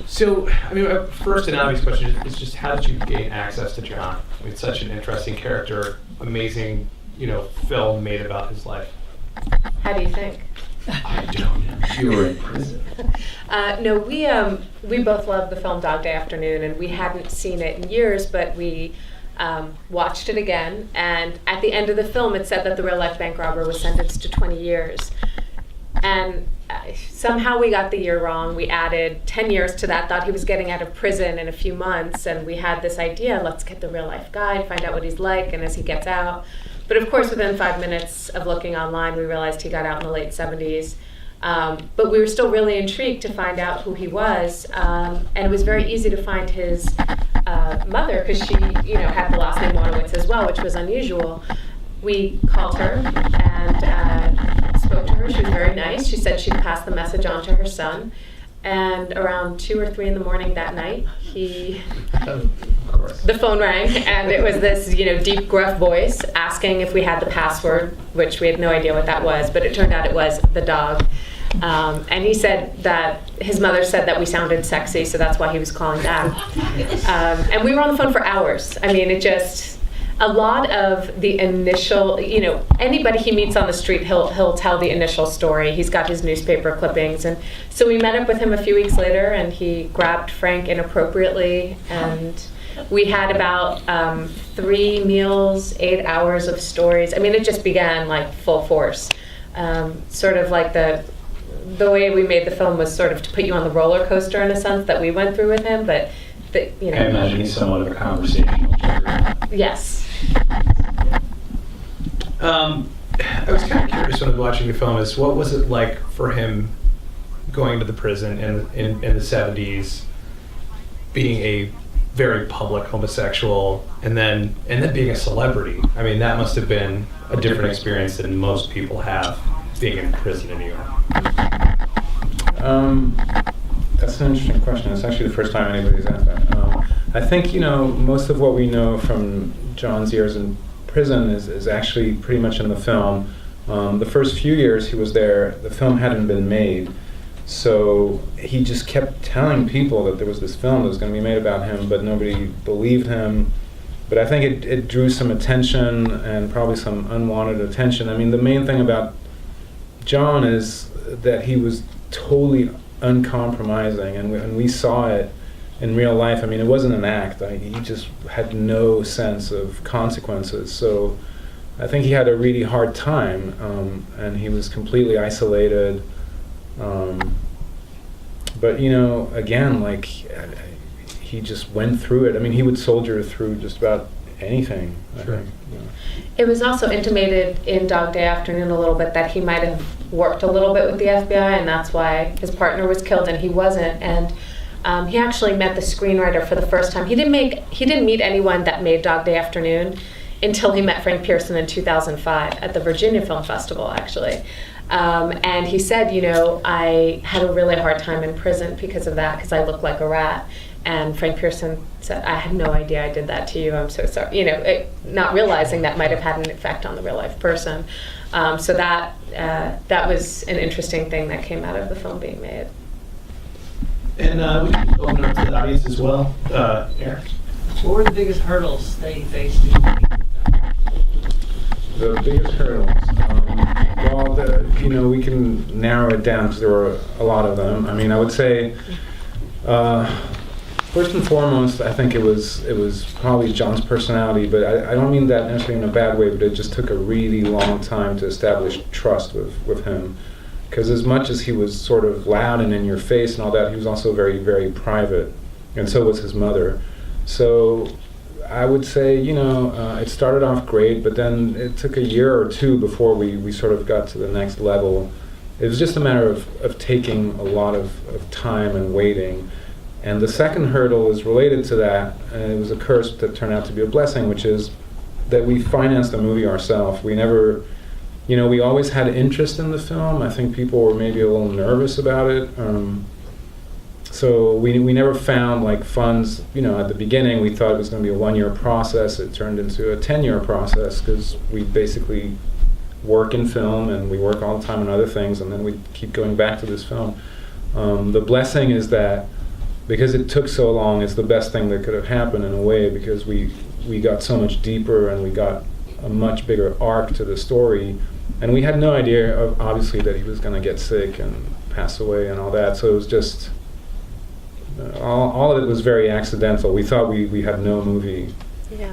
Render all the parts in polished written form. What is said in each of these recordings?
So, I mean, first and obvious question is just how did you gain access to John? I mean, such an interesting character, amazing, film made about his life. How do you think? I don't know. You were in prison. No, we both loved the film Dog Day Afternoon, and we hadn't seen it in years, but we watched it again. And at the end of the film, it said that the real-life bank robber was sentenced to 20 years. And somehow we got the year wrong. We added 10 years to that, thought he was getting out of prison in a few months, and we had this idea, let's get the real-life guy, find out what he's like, and as he gets out. But of course, within 5 minutes of looking online, we realized he got out in the late 70s. But we were still really intrigued to find out who he was. And it was very easy to find his mother, because she had the last name Wanowitz as well, which was unusual. We called her and spoke to her. She was very nice. She said she'd pass the message on to her son. And around 2 or 3 in the morning that night, the phone rang, and it was this, deep, gruff voice asking if we had the password, which we had no idea what that was, but it turned out it was the dog. And he said that his mother said that we sounded sexy, so that's why he was calling back. And we were on the phone for hours. I mean, a lot of the initial, anybody he meets on the street, he'll tell the initial story. He's got his newspaper clippings. And so we met up with him a few weeks later, and he grabbed Frank inappropriately. And we had about 3 meals, 8 hours of stories. I mean, it just began like full force. Sort of like the way we made the film was sort of to put you on the roller coaster in a sense that we went through with him. But, I imagine he's somewhat of a conversational figure. Yes. I was kind of curious when I was watching the film is what was it like for him going to the prison in the 70s, being a very public homosexual, and then being a celebrity. I mean, that must have been a different experience than most people have being in prison in New York. That's an interesting question. It's actually the first time anybody's asked that. I think, most of what we know from John's years in prison is actually pretty much in the film. The first few years he was there, the film hadn't been made. So he just kept telling people that there was this film that was going to be made about him, but nobody believed him. But I think it drew some attention, and probably some unwanted attention. I mean, the main thing about John is that he was totally uncompromising, and we saw it in real life. I mean, it wasn't an act. He just had no sense of consequences. So I think he had a really hard time, and he was completely isolated. But again, he just went through it. I mean, he would soldier through just about anything. Sure. It was also intimated in Dog Day Afternoon a little bit that he might have worked a little bit with the FBI, and that's why his partner was killed and he wasn't. And he actually met the screenwriter for the first time. He didn't meet anyone that made Dog Day Afternoon until he met Frank Pearson in 2005 at the Virginia Film Festival, actually. And he said, I had a really hard time in prison because of that, because I look like a rat. And Frank Pearson said, I had no idea I did that to you. I'm so sorry. Not realizing that might have had an effect on the real life person. So that was an interesting thing that came out of the film being made. And we can open up to the audience as well. Eric? What were the biggest hurdles that you faced? The biggest hurdles? We can narrow it down because there were a lot of them. I mean, I would say, first and foremost, I think it was probably John's personality, but I don't mean that necessarily in a bad way, but it just took a really long time to establish trust with him. Because as much as he was sort of loud and in your face and all that, he was also very, very private, and so was his mother. So I would say, it started off great, but then it took a year or two before we sort of got to the next level. It was just a matter of taking a lot of time and waiting. And the second hurdle is related to that, and it was a curse that turned out to be a blessing, which is that we financed the movie ourselves. We never, we always had interest in the film. I think people were maybe a little nervous about it. So we never found funds. At the beginning we thought it was going to be a 1-year process. It turned into a 10-year process because we basically work in film and we work all the time on other things, and then we keep going back to this film. The blessing is that because it took so long, it's the best thing that could have happened in a way, because we got so much deeper and we got a much bigger arc to the story, and we had no idea of, obviously, that he was going to get sick and pass away and all that. So it was just all of it was very accidental. We thought we had no movie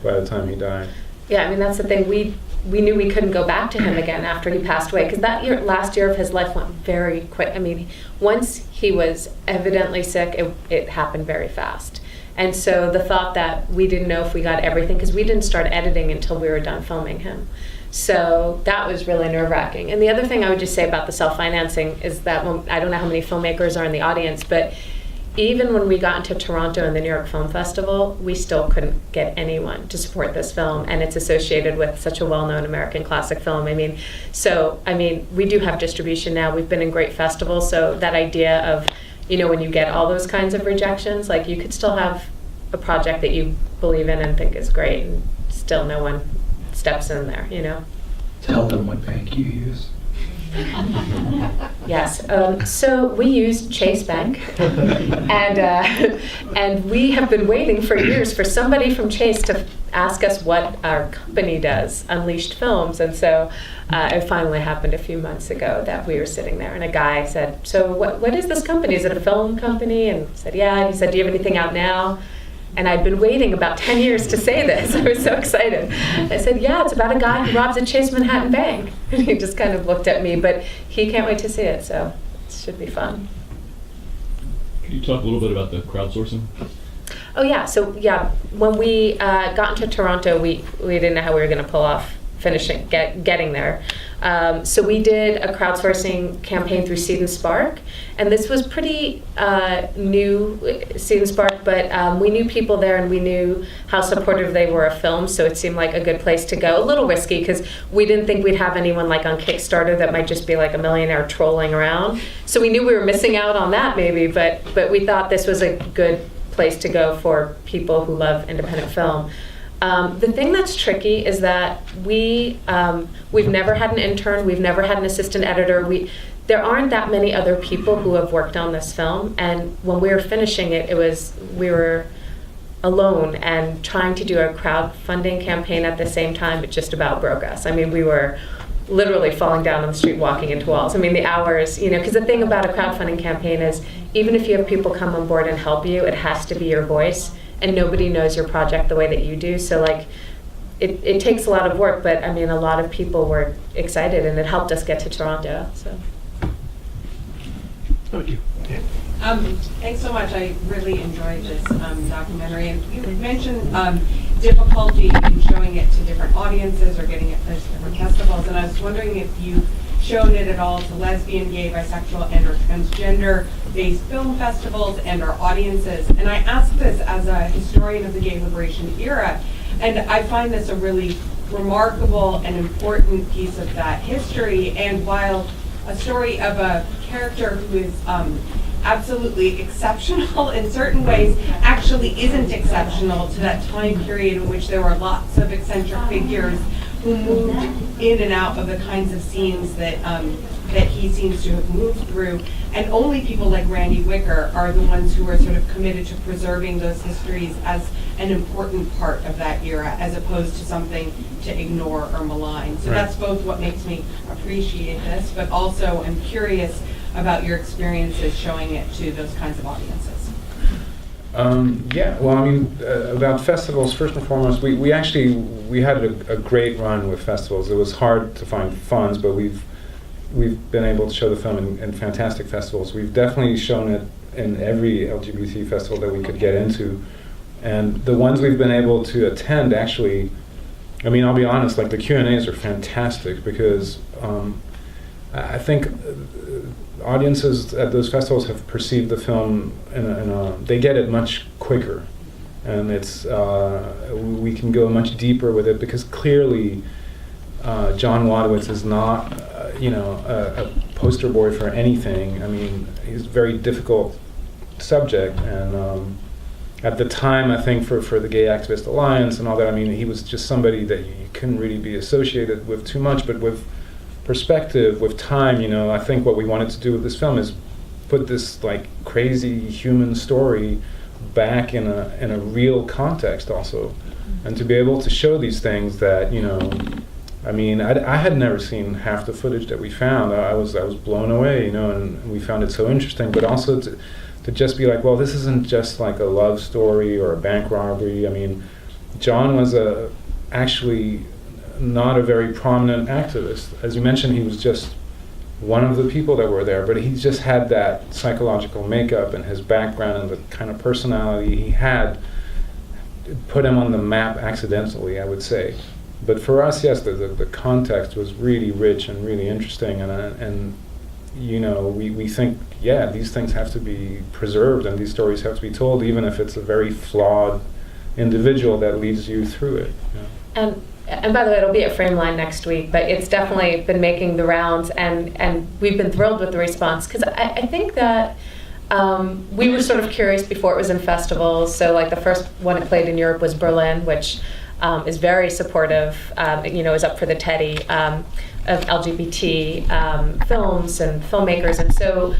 by the time he died. Yeah, I mean, that's the thing. We knew we couldn't go back to him again after he passed away, because that last year of his life went very quick. I mean, once he was evidently sick, it happened very fast. And so the thought that we didn't know if we got everything, because we didn't start editing until we were done filming him. So that was really nerve-wracking. And the other thing I would just say about the self-financing is that, I don't know how many filmmakers are in the audience, but even when we got into Toronto and the New York Film Festival, we still couldn't get anyone to support this film, and it's associated with such a well-known American classic film. I mean, we do have distribution now. We've been in great festivals, so that idea of, when you get all those kinds of rejections, like, you could still have a project that you believe in and think is great, and still no one steps in there, Tell them what bank you use. Yes. So we use Chase Bank, and we have been waiting for years for somebody from Chase to ask us what our company does, Unleashed Films. And so it finally happened a few months ago that we were sitting there, and a guy said, "So what is this company? Is it a film company?" And I said, "Yeah." And he said, "Do you have anything out now?" And I'd been waiting about 10 years to say this. I was so excited. I said, "Yeah, it's about a guy who robs a Chase Manhattan Bank." And he just kind of looked at me, but he can't wait to see it, so it should be fun. Can you talk a little bit about the crowdsourcing? Oh yeah, so yeah, when we got into Toronto, we didn't know how we were going to pull off getting there. So we did a crowdsourcing campaign through Seed and Spark, and this was pretty new, Seed and Spark, but we knew people there and we knew how supportive they were of films, so it seemed like a good place to go. A little risky, because we didn't think we'd have anyone like on Kickstarter that might just be like a millionaire trolling around. So we knew we were missing out on that maybe, but we thought this was a good place to go for people who love independent film. The thing that's tricky is that we've never had an intern, we've never had an assistant editor. There aren't that many other people who have worked on this film, and when we were finishing it, we were alone, and trying to do a crowdfunding campaign at the same time, it just about broke us. I mean, we were literally falling down on the street, walking into walls. I mean, the hours, because the thing about a crowdfunding campaign is, even if you have people come on board and help you, it has to be your voice. And nobody knows your project the way that you do. So it takes a lot of work, but I mean, a lot of people were excited, and it helped us get to Toronto. So. Thank you. Thanks so much. I really enjoyed this documentary. And you mentioned difficulty in showing it to different audiences or getting it to different festivals. And I was wondering if you've shown it at all to lesbian, gay, bisexual, and or transgender-based film festivals and or audiences. And I ask this as a historian of the gay liberation era, and I find this a really remarkable and important piece of that history. And while a story of a character who is absolutely exceptional in certain ways, actually isn't exceptional to that time period in which there were lots of eccentric figures who moved in and out of the kinds of scenes that he seems to have moved through. And only people like Randy Wicker are the ones who are sort of committed to preserving those histories as an important part of that era, as opposed to something to ignore or malign. So that's both what makes me appreciate this, but also I'm curious about your experiences showing it to those kinds of audiences. About festivals, first and foremost, we had a great run with festivals. It was hard to find funds, but we've been able to show the film in fantastic festivals. We've definitely shown it in every LGBT festival that we could get into. And the ones we've been able to attend, actually, I mean, I'll be honest, like the Q&As are fantastic, because I think audiences at those festivals have perceived the film they get it much quicker, and we can go much deeper with it, because clearly John Wadowitz is not a poster boy for anything. I mean, he's a very difficult subject, and at the time, I think for the Gay Activist Alliance and all that, I mean, he was just somebody that you couldn't really be associated with too much, but with perspective, with time, I think what we wanted to do with this film is put this like crazy human story back in a real context also, and to be able to show these things that, you know, I mean, I had never seen half the footage that we found. I was blown away, you know, and we found it so interesting. But also to just be like, well, this isn't just like a love story or a bank robbery. I mean, John was actually not a very prominent activist. As you mentioned, he was just one of the people that were there, but he just had that psychological makeup, and his background and the kind of personality he had put him on the map accidentally, I would say. But for us, yes, the context was really rich and really interesting, and you know, we think, yeah, these things have to be preserved and these stories have to be told, even if it's a very flawed individual that leads you through it. Yeah. And by the way, it'll be at Frameline next week, but it's definitely been making the rounds, and we've been thrilled with the response, because I think that we were sort of curious before it was in festivals. So like the first one it played in Europe was Berlin, which is very supportive, you know, is up for the Teddy of LGBT films and filmmakers. And so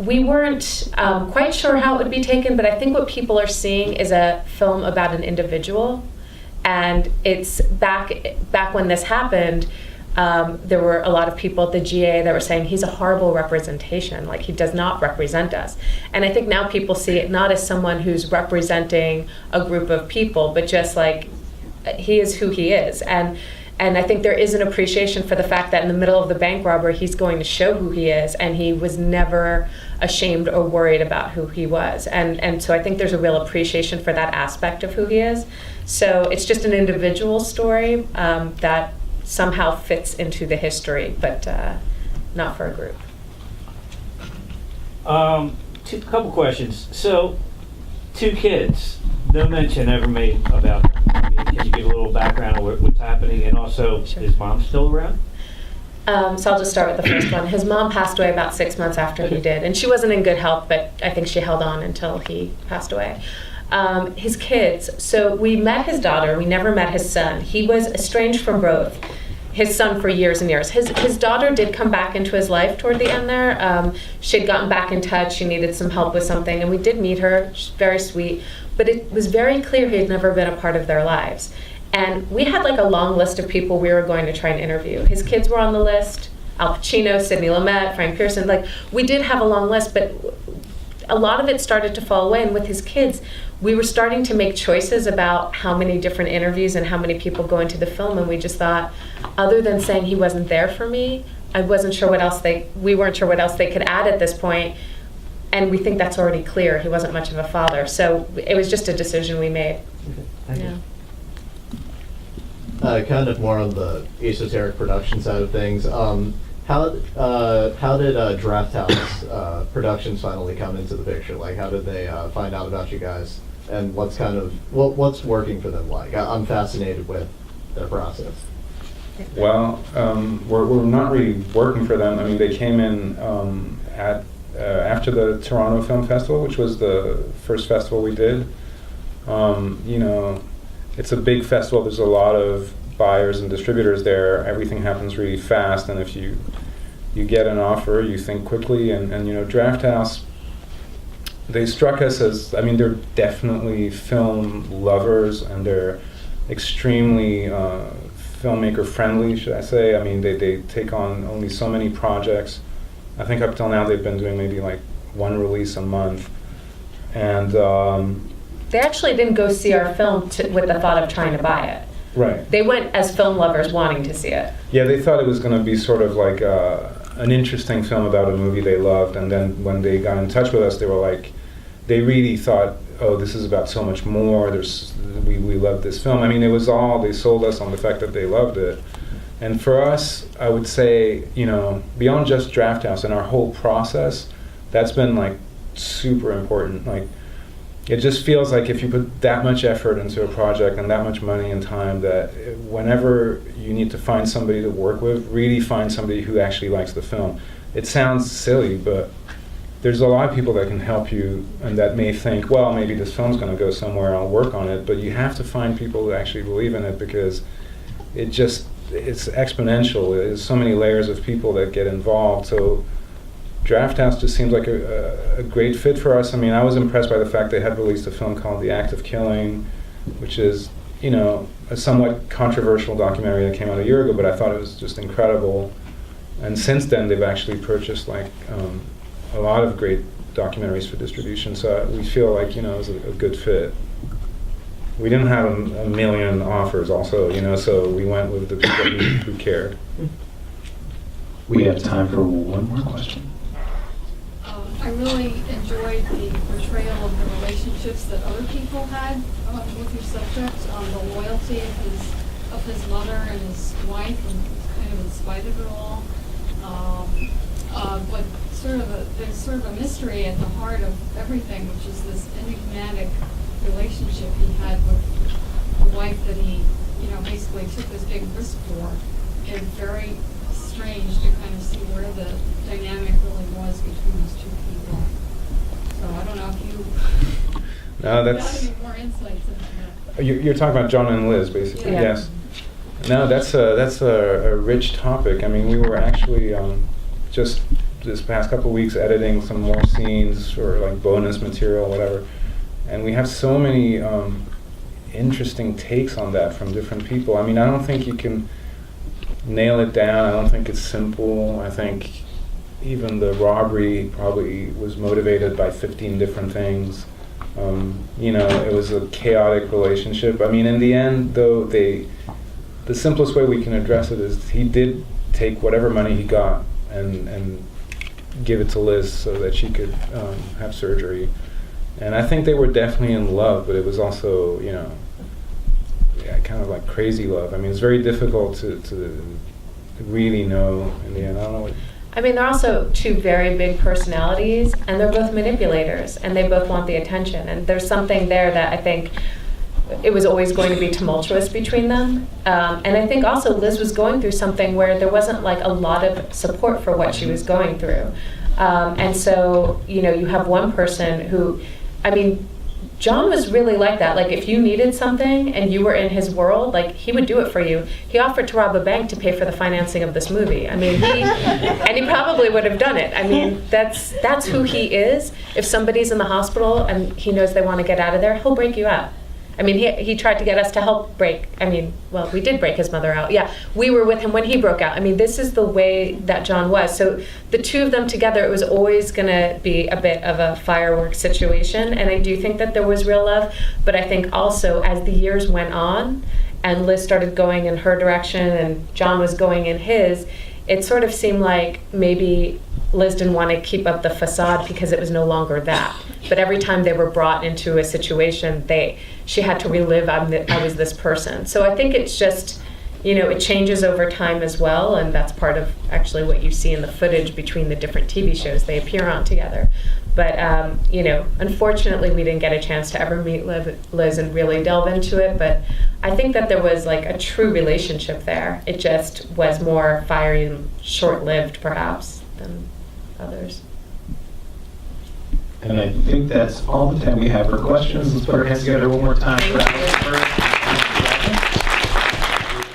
we weren't quite sure how it would be taken, but I think what people are seeing is a film about an individual. And it's back when this happened, there were a lot of people at the GA that were saying he's a horrible representation, like he does not represent us. And I think now people see it not as someone who's representing a group of people, but just like he is who he is. And I think there is an appreciation for the fact that in the middle of the bank robbery, he's going to show who he is, and he was never ashamed or worried about who he was. And so I think there's a real appreciation for that aspect of who he is. So it's just an individual story that somehow fits into the history, but not for a group. Couple questions. So, 2 kids, no mention ever made about them. I mean, can you give a little background on what's happening? And also, Sure. Is mom still around? So I'll just start with the first one. His mom passed away about 6 months after he did, and she wasn't in good health, but I think she held on until he passed away. His kids, so we met his daughter, we never met his son. He was estranged from both his son for years and years. His daughter did come back into his life toward the end there. She'd gotten back in touch, she needed some help with something, and we did meet her. She's very sweet, but it was very clear he had never been a part of their lives. And we had like a long list of people we were going to try and interview. His kids were on the list, Al Pacino, Sidney Lumet, Frank Pearson, like we did have a long list, but a lot of it started to fall away. And with his kids, we were starting to make choices about how many different interviews and how many people go into the film, and we just thought, other than saying he wasn't there for me, we weren't sure what else they could add at this point, and we think that's already clear. He wasn't much of a father, so it was just a decision we made. Thank you. Kind of more on the esoteric production side of things. How did Draft House Productions finally come into the picture? Like, how did they find out about you guys? And what's working for them like? I'm fascinated with their process. Well, we're not really working for them. I mean, they came in after the Toronto Film Festival, which was the first festival we did. You know, it's a big festival. There's a lot of buyers and distributors there. Everything happens really fast, and if you get an offer, you think quickly. And you know, Draft House, they struck us as, I mean, they're definitely film lovers, and they're extremely filmmaker friendly, should I say. I mean, they take on only so many projects. I think up till now they've been doing maybe like 1 release a month. And They actually didn't go see our film with the thought of trying to buy it. right. They went as film lovers wanting to see it. Yeah, they thought it was going to be sort of like an interesting film about a movie they loved, and then when they got in touch with us, they were like, they really thought, oh, this is about so much more. We love this film. I mean, it was all, they sold us on the fact that they loved it. And for us, I would say, you know, beyond just Draft House and our whole process, that's been like super important. Like, it just feels like if you put that much effort into a project and that much money and time, that whenever you need to find somebody to work with, really find somebody who actually likes the film. It sounds silly, but there's a lot of people that can help you and that may think, well, maybe this film's going to go somewhere, I'll work on it. But you have to find people who actually believe in it, because it's exponential. There's so many layers of people that get involved. So Draft House just seems like a great fit for us. I mean, I was impressed by the fact they had released a film called The Act of Killing, which is, you know, a somewhat controversial documentary that came out a year ago, but I thought it was just incredible. And since then, they've actually purchased like a lot of great documentaries for distribution. So we feel like, you know, it was a good fit. We didn't have a million offers also, you know, so we went with the people who cared. We have time for one more question. I really enjoyed the portrayal of the relationships that other people had with your subject, the loyalty of his mother and his wife, and kind of in spite of it all. But there's sort of a mystery at the heart of everything, which is this enigmatic relationship he had with a wife that he, you know, basically took this big risk for. It's very strange to kind of see where the dynamic really was between those two people. So I don't know if you got any more insights into that. You're talking about John and Liz, basically. Yeah. Yes. No, that's a rich topic. I mean, we were actually just this past couple of weeks editing some more scenes or like bonus material, whatever, and we have so many interesting takes on that from different people. I mean, I don't think you can nail it down. I don't think it's simple. I think even the robbery probably was motivated by 15 different things. You know, it was a chaotic relationship. I mean, in the end, though, the simplest way we can address it is he did take whatever money he got and give it to Liz so that she could have surgery. And I think they were definitely in love, but it was also, you know, kind of like crazy love. I mean, it's very difficult to really know in the end. I don't know what. I mean, they're also two very big personalities, and they're both manipulators, and they both want the attention. And there's something there that I think it was always going to be tumultuous between them. And I think also Liz was going through something where there wasn't like a lot of support for what she was going through. And so, you know, you have one person who, I mean, John was really like that. Like, if you needed something and you were in his world, like, he would do it for you. He offered to rob a bank to pay for the financing of this movie. I mean, and he probably would have done it. I mean, that's who he is. If somebody's in the hospital and he knows they want to get out of there, he'll break you out. I mean, he tried to get us to help break. I mean, well, we did break his mother out. Yeah, we were with him when he broke out. I mean, this is the way that John was. So the two of them together, it was always going to be a bit of a fireworks situation. And I do think that there was real love. But I think also as the years went on and Liz started going in her direction and John was going in his, it sort of seemed like maybe Liz didn't want to keep up the facade because it was no longer that. But every time they were brought into a situation, she had to relive, I was this person. So I think it's just, you know, it changes over time as well, and that's part of actually what you see in the footage between the different TV shows they appear on together. But, you know, unfortunately we didn't get a chance to ever meet Liz and really delve into it, but I think that there was like a true relationship there. It just was more fiery and short-lived perhaps than others. And I think that's all the time we have for questions. Let's put our hands together one more time for that.